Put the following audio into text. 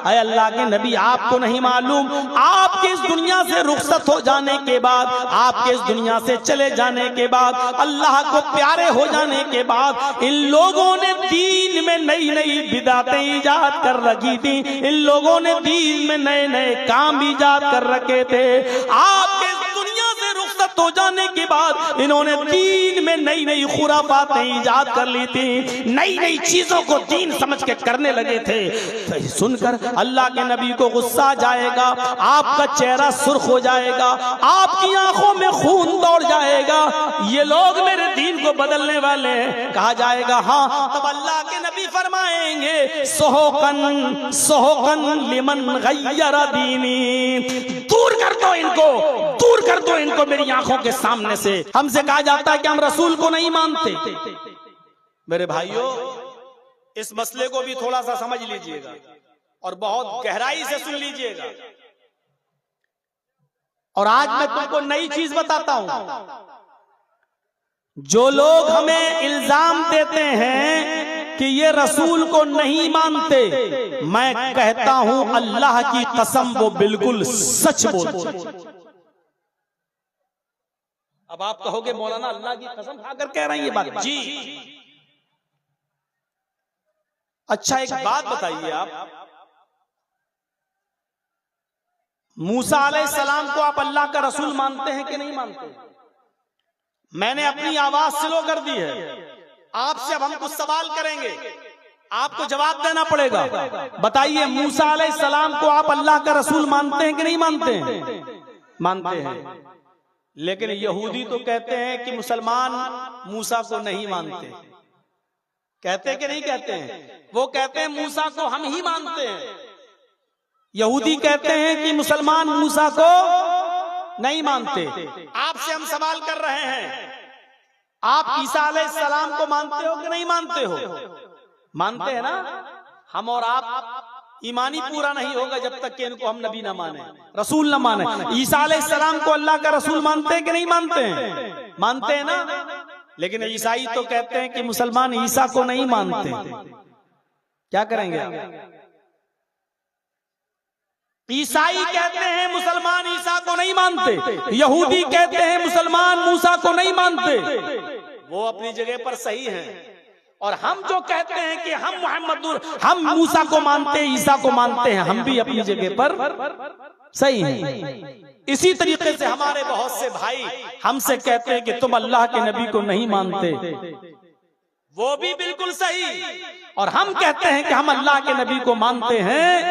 अय अल्लाह के नबी, आपको नहीं मालूम आपके इस दुनिया से रुखसत हो जाने के बाद, आपके इस दुनिया से चले जाने के बाद, अल्लाह को प्यारे हो जाने के बाद इन लोगों ने दीन में नई नई बिदातें ईजाद कर रखी थी। इन लोगों ने दीन में नए नए काम ईजाद कर रखे थे। आपके दुनिया से रुखसत हो जाने के बाद इन्होंने दीन में नई नई खुराफातें ईजाद कर ली थी, नई नई चीजों को दीन समझ के करने लगे थे। तो सुनकर अल्लाह के नबी को गुस्सा आ जाएगा, आपका चेहरा सुर्ख हो जाएगा, आपकी आंखों में खून दौड़ जाएगा। ये लोग मेरे दीन को बदलने वाले हैं। कहा जाएगा हाँ, तब अल्लाह के नबी फरमाएंगे सोहकन सोहकन लिमन गय्यरा दीनी, दूर कर दो इनको, दूर कर दो इनको मेरी आंखों के सामने से। हमसे कहा जाता है कि हम रसूल को नहीं मानते। मेरे भाइयों, इस मसले को भी थोड़ा सा समझ लीजिएगा और बहुत गहराई से सुन लीजिएगा। और आज मैं तुमको नई चीज बताता हूं। जो लोग हमें इल्जाम देते हैं कि ये रसूल को नहीं मानते, मैं कहता हूं अल्लाह की कसम वो बिल्कुल सच बोलते। अब आप कहोगे मौलाना अल्लाह की कसम खाकर कह रहे हैं ये बात। जी अच्छा, एक बात बताइए, आप मूसा अलैहिस्सलाम को आप अल्लाह का रसूल मानते हैं कि नहीं मानते? मैंने अपनी आवाज स्लो कर दी है। आपसे अब हम कुछ सवाल करेंगे, आपको जवाब देना पड़ेगा। बताइए, मूसा अलैहिस्सलाम को आप अल्लाह का रसूल मानते हैं कि नहीं मानते हैं? मानते हैं। लेकिन यहूदी तो कहते हैं कि मुसलमान मूसा को नहीं मानते। कहते कि नहीं कहते हैं? वो कहते हैं मूसा को हम ही मानते हैं। यहूदी कहते हैं कि मुसलमान मूसा को नहीं मानते। आपसे हम सवाल कर रहे हैं, आप ईसा अलैहिस्सलाम को मानते हो कि नहीं मानते हो? मानते हैं ना? हम और आप ईमानी पूरा नहीं होगा जब तक कि इनको हम नबी ना माने, रसूल ना माने। ईसा अलैहिस्सलाम को अल्लाह का रसूल मानते हैं कि नहीं मानते हैं? मानते हैं ना? लेकिन ईसाई तो कहते हैं कि मुसलमान ईसा को नहीं मानते। क्या करेंगे आप? ईसाई कहते हैं मुसलमान ईसा को नहीं मानते, यहूदी कहते हैं मुसलमान मूसा को नहीं मानते। वो अपनी जगह पर सही हैं। और हम जो कहते हैं कि हम मूसा को मानते हैं, ईसा को मानते हैं, हम भी अपनी जगह पर सही हैं। इसी तरीके से हमारे बहुत से भाई हमसे कहते हैं कि तुम अल्लाह के नबी को नहीं मानते, वो भी बिल्कुल सही। और हम कहते हैं कि हम अल्लाह के नबी को मानते हैं।